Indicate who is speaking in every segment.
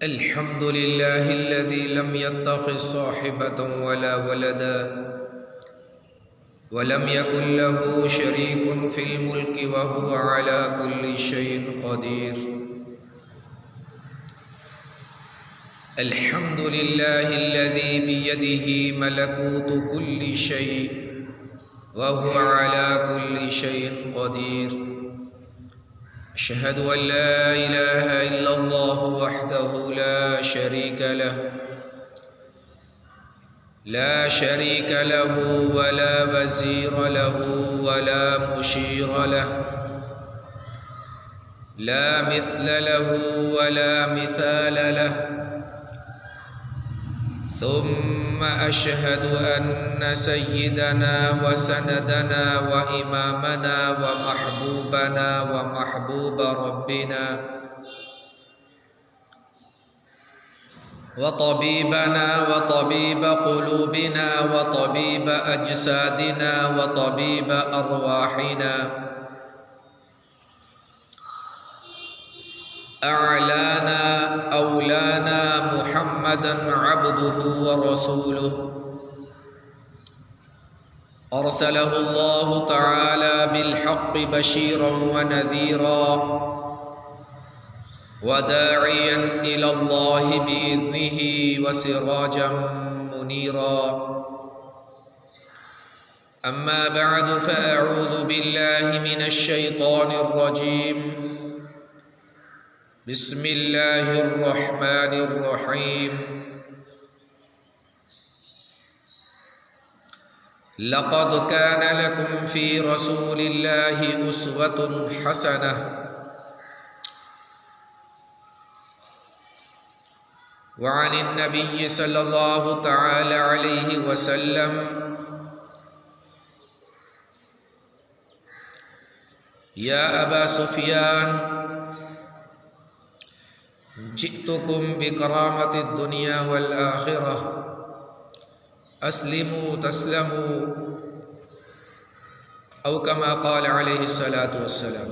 Speaker 1: الحمد لله الذي لم يتخذ صاحبة ولا ولدا ولم يكن له شريك في الملك وهو على كل شيء قدير. الحمد لله الذي بيده ملكوت كل شيء وهو على كل شيء قدير. أشهد أن لا إله إلا الله وحده لا شريك له ولا وزير له ولا مشير له، لا مثل له ولا مثال له. ثم أشهد أن سيدنا وسندنا وإمامنا ومحبوبنا ومحبوب ربنا وطبيبنا وطبيب قلوبنا وطبيب أجسادنا وطبيب أرواحنا، أعلانا أولانا محمدا عبده ورسوله، أرسله الله تعالى بالحق بشيرا ونذيرا وداعيا إلى الله بإذنه وسراجا منيرا. أما بعد فأعوذ بالله من الشيطان الرجيم. بسم الله الرحمن الرحيم. لقد كان لكم في رسول الله أسوة حسنة وعن النبي صلى الله تعالى عليه وسلم يا أبا سفيان جئتكم بكرامة الدنيا والآخرة أسلموا تسلموا، أو كما قال عليه الصلاة والسلام.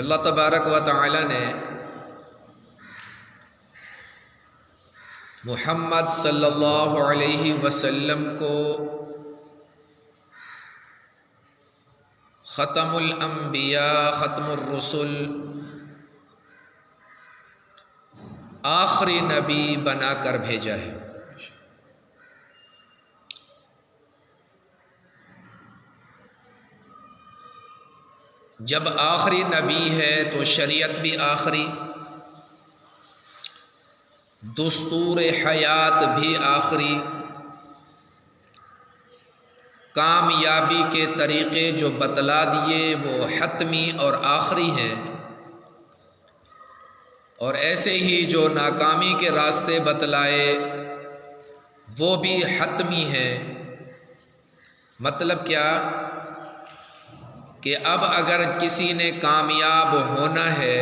Speaker 1: اللہ تبارک و تعالی نے محمد صلی اللہ علیہ وسلم کو ختم الانبیاء ختم الرسل آخری نبی بنا کر بھیجا ہے. جب آخری نبی ہے تو شریعت بھی آخری، دستور حیات بھی آخری، کامیابی کے طریقے جو بتلا دیے وہ حتمی اور آخری ہیں، اور ایسے ہی جو ناکامی کے راستے بتلائے وہ بھی حتمی ہیں. مطلب کیا کہ اب اگر کسی نے کامیاب ہونا ہے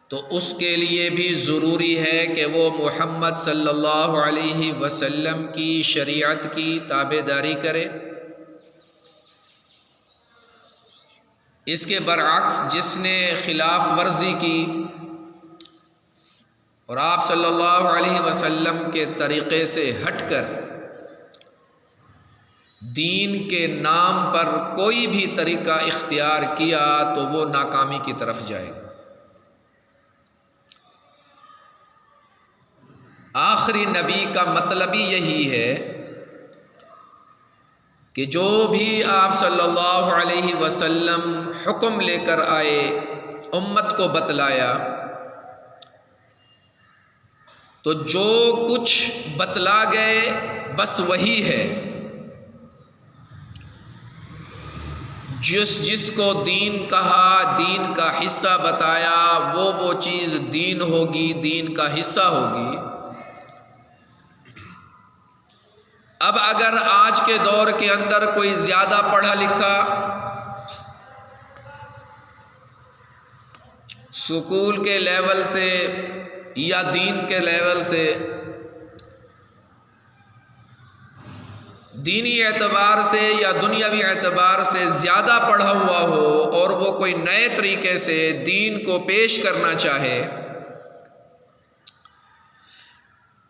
Speaker 1: تو اس کے لیے بھی ضروری ہے کہ وہ محمد صلی اللہ علیہ وسلم کی شریعت کی تابعداری کرے. اس کے برعکس جس نے خلاف ورزی کی اور آپ صلی اللہ علیہ وسلم کے طریقے سے ہٹ کر دین کے نام پر کوئی بھی طریقہ اختیار کیا تو وہ ناکامی کی طرف جائے گا. آخری نبی کا مطلب ہی یہی ہے کہ جو بھی آپ صلی اللہ علیہ وسلم حکم لے کر آئے امت کو بتلایا، تو جو کچھ بتلا گئے بس وہی ہے. جس کو دین کہا، دین کا حصہ بتایا، وہ چیز دین ہوگی، دین کا حصہ ہوگی. اب اگر آج کے دور کے اندر کوئی زیادہ پڑھا لکھا سکول کے لیول سے یا دین کے لیول سے دینی اعتبار سے یا دنیاوی اعتبار سے زیادہ پڑھا ہوا ہو اور وہ کوئی نئے طریقے سے دین کو پیش کرنا چاہے،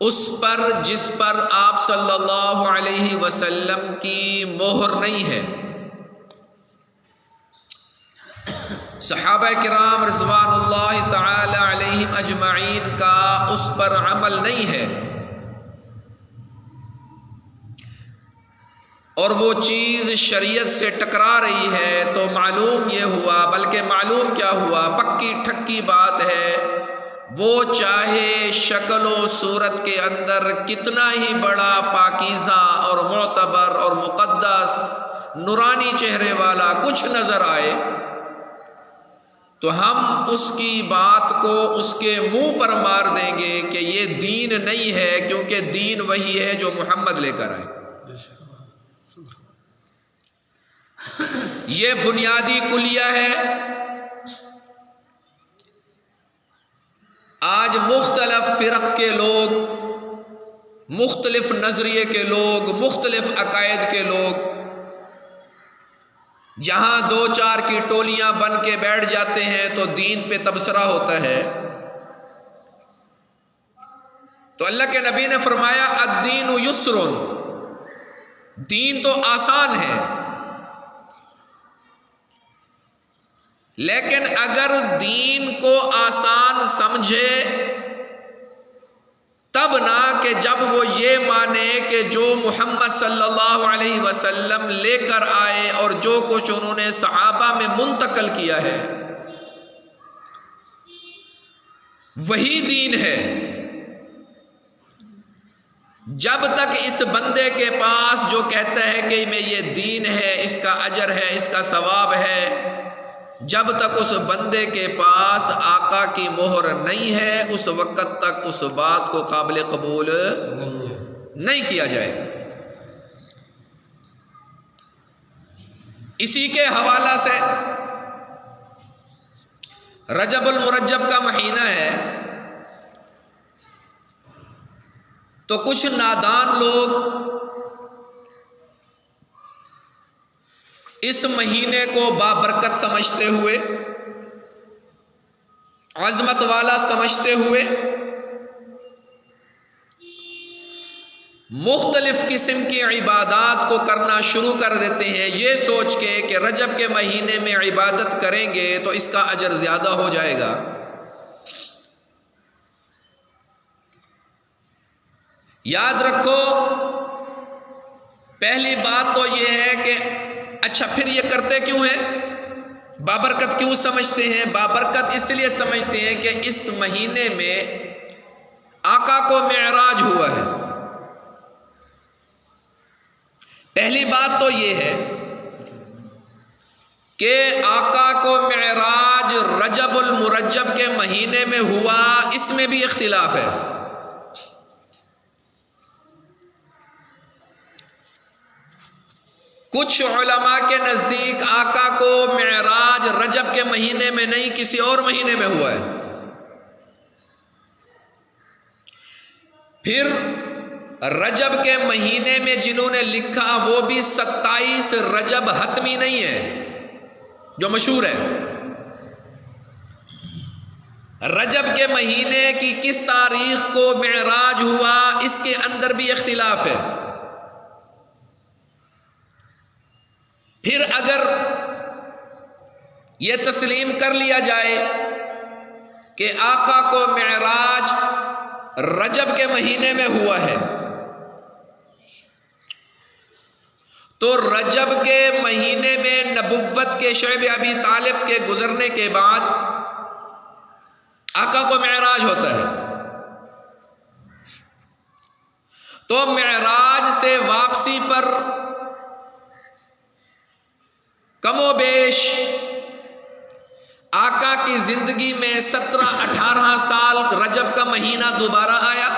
Speaker 1: اس پر جس پر آپ صلی اللہ علیہ وسلم کی مہر نہیں ہے، صحابہ کرام رضوان اللہ تعالی علیہم اجمعین کا اس پر عمل نہیں ہے، اور وہ چیز شریعت سے ٹکرا رہی ہے، تو معلوم یہ ہوا، بلکہ معلوم کیا ہوا، پکی ٹھکی بات ہے، وہ چاہے شکل و صورت کے اندر کتنا ہی بڑا پاکیزہ اور معتبر اور مقدس نورانی چہرے والا کچھ نظر آئے، تو ہم اس کی بات کو اس کے منہ پر مار دیں گے کہ یہ دین نہیں ہے، کیونکہ دین وہی ہے جو محمد لے کر آئے۔ یہ بنیادی کلیہ ہے۔ آج مختلف فرق کے لوگ، مختلف نظریے کے لوگ، مختلف عقائد کے لوگ جہاں دو چار کی ٹولیاں بن کے بیٹھ جاتے ہیں تو دین پہ تبصرہ ہوتا ہے۔ تو اللہ کے نبی نے فرمایا الدین یسر، دین تو آسان ہے، لیکن اگر دین کو آسان سمجھے تب نہ کہ جب وہ یہ مانے کہ جو محمد صلی اللہ علیہ وسلم لے کر آئے اور جو کچھ انہوں نے صحابہ میں منتقل کیا ہے وہی دین ہے۔ جب تک اس بندے کے پاس جو کہتا ہے کہ میں یہ دین ہے، اس کا اجر ہے، اس کا ثواب ہے، جب تک اس بندے کے پاس آقا کی مہر نہیں ہے، اس وقت تک اس بات کو قابل قبول نہیں کیا جائے گا۔ اسی کے حوالہ سے رجب المرجب کا مہینہ ہے، تو کچھ نادان لوگ اس مہینے کو بابرکت سمجھتے ہوئے، عظمت والا سمجھتے ہوئے، مختلف قسم کی عبادات کو کرنا شروع کر دیتے ہیں، یہ سوچ کے کہ رجب کے مہینے میں عبادت کریں گے تو اس کا اجر زیادہ ہو جائے گا۔ یاد رکھو، پہلی بات تو یہ ہے کہ اچھا پھر یہ کرتے کیوں ہیں؟ بابرکت کیوں سمجھتے ہیں؟ بابرکت اس لیے سمجھتے ہیں کہ اس مہینے میں آقا کو معراج ہوا ہے۔ پہلی بات تو یہ ہے کہ آقا کو معراج رجب المرجب کے مہینے میں ہوا، اس میں بھی اختلاف ہے۔ کچھ علماء کے نزدیک آقا کو معراج رجب کے مہینے میں نہیں، کسی اور مہینے میں ہوا ہے۔ پھر رجب کے مہینے میں جنہوں نے لکھا وہ بھی 27 رجب حتمی نہیں ہے جو مشہور ہے۔ رجب کے مہینے کی کس تاریخ کو معراج ہوا، اس کے اندر بھی اختلاف ہے۔ پھر اگر یہ تسلیم کر لیا جائے کہ آقا کو معراج رجب کے مہینے میں ہوا ہے، تو رجب کے مہینے میں نبوت کے شعب ابی طالب کے گزرنے کے بعد آقا کو معراج ہوتا ہے، تو معراج سے واپسی پر کم و بیش آقا کی زندگی میں 17-18 سال رجب کا مہینہ دوبارہ آیا۔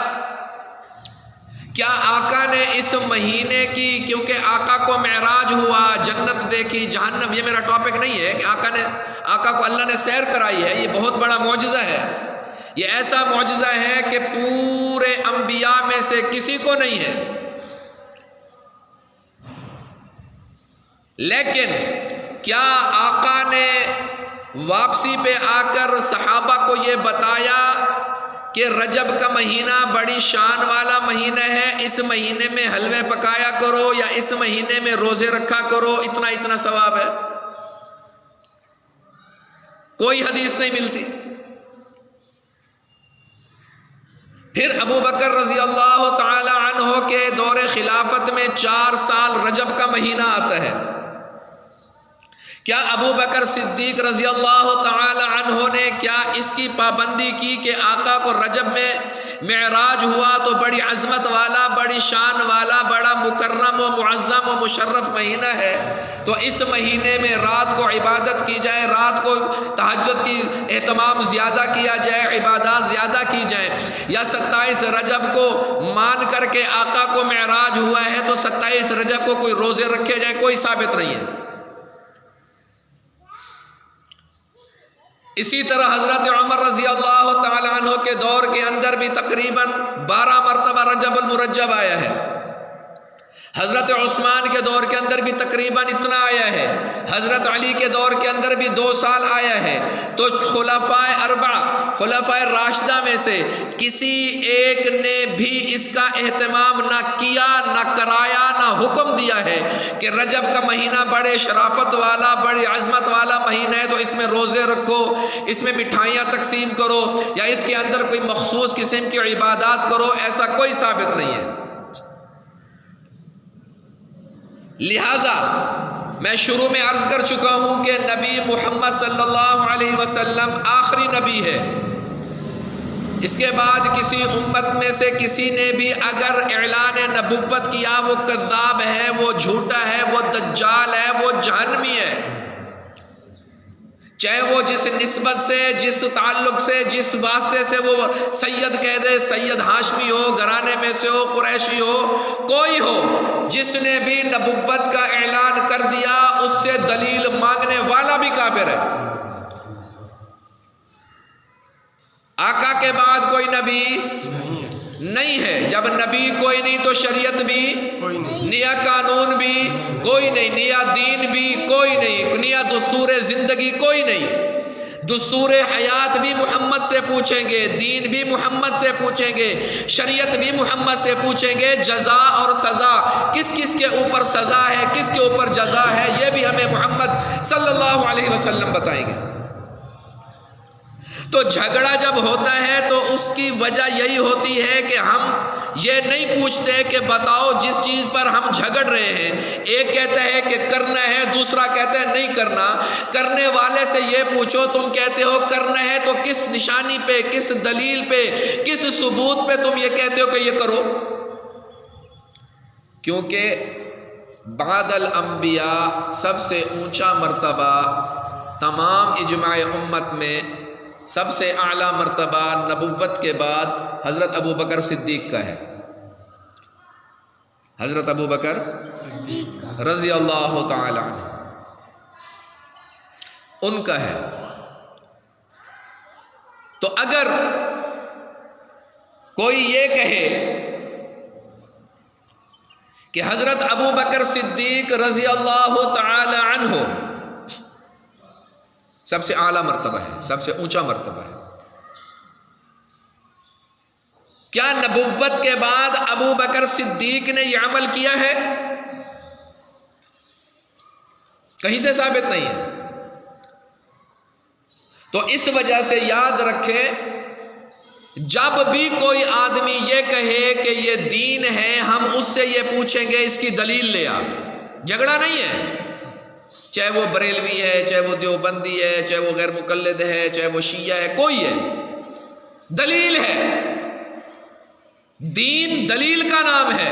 Speaker 1: کیا آقا نے اس مہینے کی، کیونکہ آقا کو معراج ہوا، جنت دیکھی، جہنم، یہ میرا ٹاپک نہیں ہے کہ آقا کو اللہ نے سیر کرائی ہے، یہ بہت بڑا معجزہ ہے، یہ ایسا معجزہ ہے کہ پورے انبیاء میں سے کسی کو نہیں ہے۔ لیکن کیا آقا نے واپسی پہ آ کر صحابہ کو یہ بتایا کہ رجب کا مہینہ بڑی شان والا مہینہ ہے، اس مہینے میں حلوے پکایا کرو یا اس مہینے میں روزے رکھا کرو، اتنا اتنا ثواب ہے؟ کوئی حدیث نہیں ملتی۔ پھر ابو بکر رضی اللہ تعالی عنہ کے دور خلافت میں 4 سال رجب کا مہینہ آتا ہے۔ کیا ابو بکر صدیق رضی اللہ تعالی عنہ نے کیا اس کی پابندی کی کہ آقا کو رجب میں معراج ہوا تو بڑی عظمت والا، بڑی شان والا، بڑا مکرم و معظم و مشرف مہینہ ہے، تو اس مہینے میں رات کو عبادت کی جائے، رات کو تہجد کی اہتمام زیادہ کیا جائے، عبادات زیادہ کی جائیں، یا 27 رجب کو مان کر کے آقا کو معراج ہوا ہے تو 27 رجب کو کوئی روزے رکھے جائیں؟ کوئی ثابت نہیں ہے۔ اسی طرح حضرت عمر رضی اللہ تعالی عنہ کے دور کے اندر بھی تقریباً 12 مرتبہ رجب المرجب آیا ہے۔ حضرت عثمان کے دور کے اندر بھی تقریباً اتنا آیا ہے۔ حضرت علی کے دور کے اندر بھی 2 سال آیا ہے۔ تو خلفائے اربعہ، خلفائے راشدہ میں سے کسی ایک نے بھی اس کا اہتمام نہ کیا، نہ کرایا، نہ حکم دیا ہے کہ رجب کا مہینہ بڑے شرافت والا، بڑی عظمت والا مہینہ ہے تو اس میں روزے رکھو، اس میں مٹھائیاں تقسیم کرو، یا اس کے اندر کوئی مخصوص قسم کی عبادات کرو۔ ایسا کوئی ثابت نہیں ہے۔ لہذا میں شروع میں عرض کر چکا ہوں کہ نبی محمد صلی اللہ علیہ وسلم آخری نبی ہے۔ اس کے بعد کسی امت میں سے کسی نے بھی اگر اعلان نبوت کیا، وہ کذاب ہے، وہ جھوٹا ہے، وہ دجال ہے، وہ جہنمی ہے، چاہے وہ جس نسبت سے، جس تعلق سے، جس واسطے سے وہ سید کہہ دے، سید ہاشمی ہو، گھرانے میں سے ہو، قریشی ہو، کوئی ہو، جس نے بھی نبوت کا اعلان کر دیا اس سے دلیل مانگنے والا بھی کافر ہے۔ آقا کے بعد کوئی نبی نہیں ہے۔ جب نبی کوئی نہیں تو شریعت بھی نیا قانون بھی کوئی نہیں، نیا دین بھی کوئی نہیں، نیا دستور زندگی کوئی نہیں۔ دستور حیات بھی محمد سے پوچھیں گے، دین بھی محمد سے پوچھیں گے، شریعت بھی محمد سے پوچھیں گے۔ جزا اور سزا، کس کس کے اوپر سزا ہے، کس کے اوپر جزا ہے، یہ بھی ہمیں محمد صلی اللہ علیہ وسلم بتائیں گے۔ تو جھگڑا جب ہوتا ہے تو اس کی وجہ یہی ہوتی ہے کہ ہم یہ نہیں پوچھتے کہ بتاؤ جس چیز پر ہم جھگڑ رہے ہیں، ایک کہتا ہے کہ کرنا ہے، دوسرا کہتا ہے نہیں کرنا۔ کرنے والے سے یہ پوچھو، تم کہتے ہو کرنا ہے تو کس نشانی پہ، کس دلیل پہ، کس ثبوت پہ تم یہ کہتے ہو کہ یہ کرو؟ کیونکہ بعد الانبیاء سب سے اونچا مرتبہ تمام اجماع امت میں، سب سے اعلیٰ مرتبہ نبوت کے بعد حضرت ابو بکر صدیق کا ہے۔ حضرت ابو بکر رضی اللہ تعالی عنہ ان کا ہے۔ تو اگر کوئی یہ کہے کہ حضرت ابو بکر صدیق رضی اللہ تعالی عنہ سب سے اعلیٰ مرتبہ ہے، سب سے اونچا مرتبہ ہے، کیا نبوت کے بعد ابو بکر صدیق نے یہ عمل کیا ہے؟ کہیں سے ثابت نہیں ہے۔ تو اس وجہ سے یاد رکھیں، جب بھی کوئی آدمی یہ کہے کہ یہ دین ہے، ہم اس سے یہ پوچھیں گے اس کی دلیل لے آ۔ جھگڑا نہیں ہے، چاہے وہ بریلوی ہے، چاہے وہ دیوبندی ہے، چاہے وہ غیر مقلد ہے، چاہے وہ شیعہ ہے، کوئی ہے، دلیل ہے۔ دین دلیل کا نام ہے۔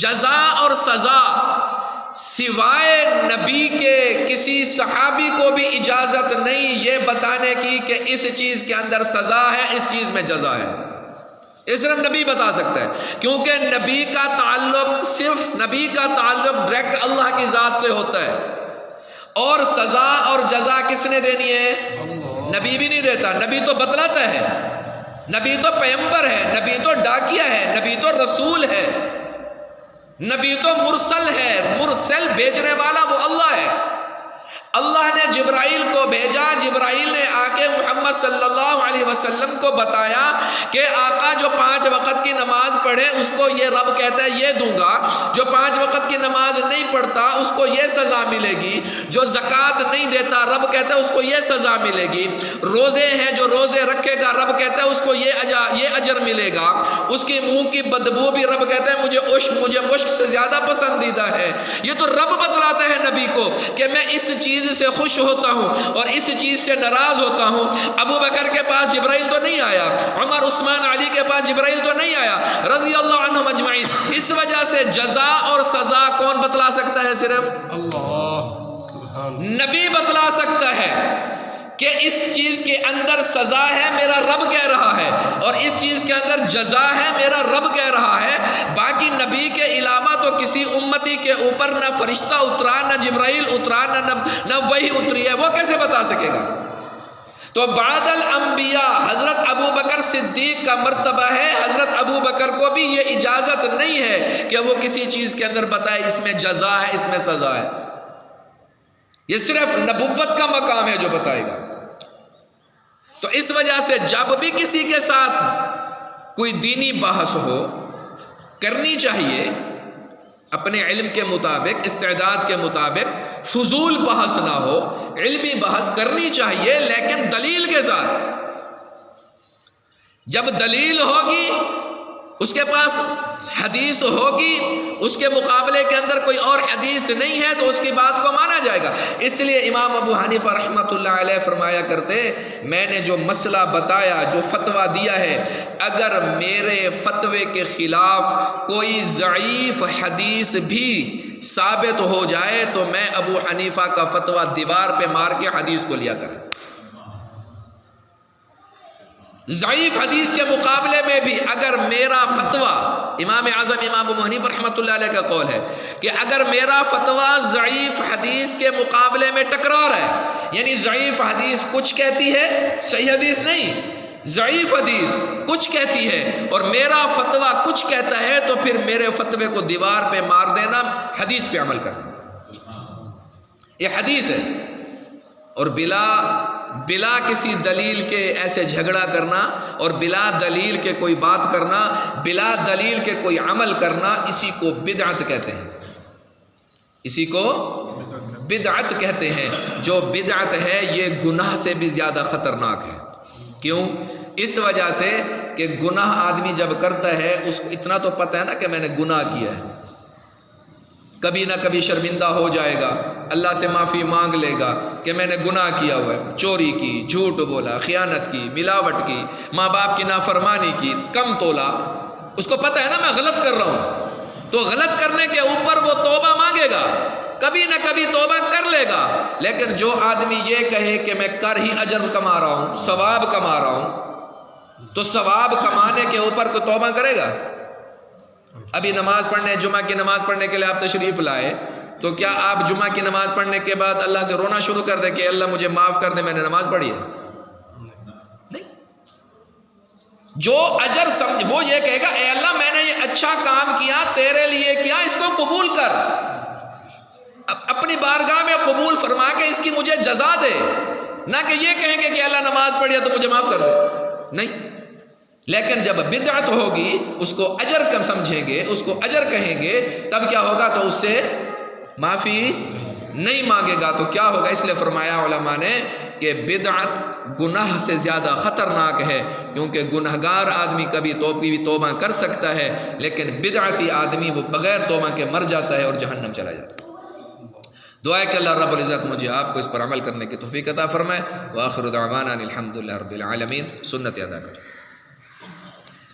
Speaker 1: جزا اور سزا سوائے نبی کے کسی صحابی کو بھی اجازت نہیں یہ بتانے کی کہ اس چیز کے اندر سزا ہے، اس چیز میں جزا ہے۔ یہ صرف نبی بتا سکتا ہے، کیونکہ نبی کا تعلق، صرف نبی کا تعلق ڈائریکٹ اللہ کی ذات سے ہوتا ہے، اور سزا اور جزا کس نے دینی ہے؟ نبی بھی نہیں دیتا۔ نبی تو بتلاتا ہے، نبی تو پیغمبر ہے، نبی تو ڈاکیہ ہے، نبی تو رسول ہے، نبی تو مرسل ہے، مرسل بھیجنے والا وہ اللہ ہے۔ اللہ نے جبرائیل کو بھیجا، جبرائیل نے آ کے محمد صلی اللہ علیہ وسلم کو بتایا کہ آقا جو 5 وقت کی نماز پڑھے اس کو یہ رب کہتا ہے یہ دوں گا، جو 5 وقت کی نماز نہیں پڑھتا اس کو یہ سزا ملے گی، جو زکوٰۃ نہیں دیتا رب کہتا ہے اس کو یہ سزا ملے گی، روزے ہیں جو روزے رکھے گا رب کہتا ہے اس کو یہ اجر ملے گا، اس کی منہ کی بدبو بھی رب کہتا ہے مجھے مشک سے زیادہ پسندیدہ ہے۔ یہ تو رب بتلاتا ہے نبی کو کہ میں اس چیز سے خوش ہوتا ہوں اور اس چیز سے ناراض ہوتا ہوں۔ ابو بکر کے پاس جبرائیل تو نہیں آیا، عمر عثمان علی کے پاس جبرائیل تو نہیں آیا رضی اللہ عنہم اجمعین۔ اس وجہ سے جزا اور سزا کون بتلا سکتا ہے؟ صرف اللہ، نبی بتلا سکتا ہے کہ اس چیز کے اندر سزا ہے میرا رب کہہ رہا ہے، اور اس چیز کے اندر جزا ہے میرا رب کہہ رہا ہے۔ باقی نبی کے علاوہ تو کسی امتی کے اوپر نہ فرشتہ اترا، نہ جبرائیل اترا، نہ وحی اتری ہے، وہ کیسے بتا سکے گا؟ تو بعد الانبیاء حضرت ابو بکر صدیق کا مرتبہ ہے، حضرت ابو بکر کو بھی یہ اجازت نہیں ہے کہ وہ کسی چیز کے اندر بتائے اس میں جزا ہے اس میں سزا ہے، یہ صرف نبوت کا مقام ہے جو بتائے گا۔ تو اس وجہ سے جب بھی کسی کے ساتھ کوئی دینی بحث ہو کرنی چاہیے اپنے علم کے مطابق، استعداد کے مطابق، فضول بحث نہ ہو، علمی بحث کرنی چاہیے لیکن دلیل کے ساتھ۔ جب دلیل ہوگی، اس کے پاس حدیث ہوگی، اس کے مقابلے کے اندر کوئی اور حدیث نہیں ہے تو اس کی بات کو مانا جائے گا۔ اس لیے امام ابو حنیفہ رحمۃ اللہ علیہ فرمایا کرتے، میں نے جو مسئلہ بتایا، جو فتویٰ دیا ہے، اگر میرے فتوے کے خلاف کوئی ضعیف حدیث بھی ثابت ہو جائے تو میں ابو حنیفہ کا فتویٰ دیوار پہ مار کے حدیث کو لیا کریں۔ ضعیف حدیث کے مقابلے میں بھی اگر میرا فتویٰ، امام اعظم امام ابو حنیفہ رحمۃ اللہ علیہ کا قول ہے کہ اگر میرا فتویٰ ضعیف حدیث کے مقابلے میں ٹکرار ہے، یعنی ضعیف حدیث کچھ کہتی ہے، صحیح حدیث نہیں، ضعیف حدیث کچھ کہتی ہے اور میرا فتویٰ کچھ کہتا ہے، تو پھر میرے فتوے کو دیوار پہ مار دینا، حدیث پہ عمل کرنا، یہ حدیث ہے۔ اور بلا کسی دلیل کے ایسے جھگڑا کرنا اور بلا دلیل کے کوئی بات کرنا، بلا دلیل کے کوئی عمل کرنا، اسی کو بدعت کہتے ہیں، اسی کو بدعت کہتے ہیں۔ جو بدعت ہے یہ گناہ سے بھی زیادہ خطرناک ہے۔ کیوں؟ اس وجہ سے کہ گناہ آدمی جب کرتا ہے اس کو اتنا تو پتہ ہے نا کہ میں نے گناہ کیا ہے، کبھی نہ کبھی شرمندہ ہو جائے گا، اللہ سے معافی مانگ لے گا کہ میں نے گناہ کیا ہوا ہے، چوری کی، جھوٹ بولا، خیانت کی، ملاوٹ کی، ماں باپ کی نافرمانی کی، کم تولا، اس کو پتہ ہے نا میں غلط کر رہا ہوں، تو غلط کرنے کے اوپر وہ توبہ مانگے گا، کبھی نہ کبھی توبہ کر لے گا۔ لیکن جو آدمی یہ کہے کہ میں کر ہی اجر کما رہا ہوں، ثواب کما رہا ہوں، تو ثواب کمانے کے اوپر کوئی توبہ کرے گا؟ ابھی نماز پڑھنے، جمعہ کی نماز پڑھنے کے لیے آپ تشریف لائے، تو کیا آپ جمعہ کی نماز پڑھنے کے بعد اللہ سے رونا شروع کر دیں کہ اللہ مجھے معاف کر دے، میں نے نماز پڑھی ہے؟ نہیں، جو اجر سمجھ وہ یہ کہے گا اے اللہ میں نے یہ اچھا کام کیا تیرے لیے کیا، اس کو قبول کر، اپنی بارگاہ میں قبول فرما کے اس کی مجھے جزا دے، نہ کہ یہ کہیں گے کہ اللہ نماز پڑھی ہے تو مجھے معاف کر دے، نہیں۔ لیکن جب بدعت ہوگی اس کو اجر کم سمجھیں گے، اس کو اجر کہیں گے، تب کیا ہوگا؟ تو اس سے معافی نہیں مانگے گا تو کیا ہوگا؟ اس لیے فرمایا علماء نے کہ بدعت گناہ سے زیادہ خطرناک ہے، کیونکہ گنہگار آدمی کبھی توبہ کر سکتا ہے لیکن بدعتی آدمی وہ بغیر توبہ کے مر جاتا ہے اور جہنم چلا جاتا ہے۔ دعا ہے کہ اللہ رب العزت مجھے آپ کو اس پر عمل کرنے کی توفیق عطا فرمائے۔ وآخر دعوانا الحمدللہ رب العالمین۔ سنت ادا کریں۔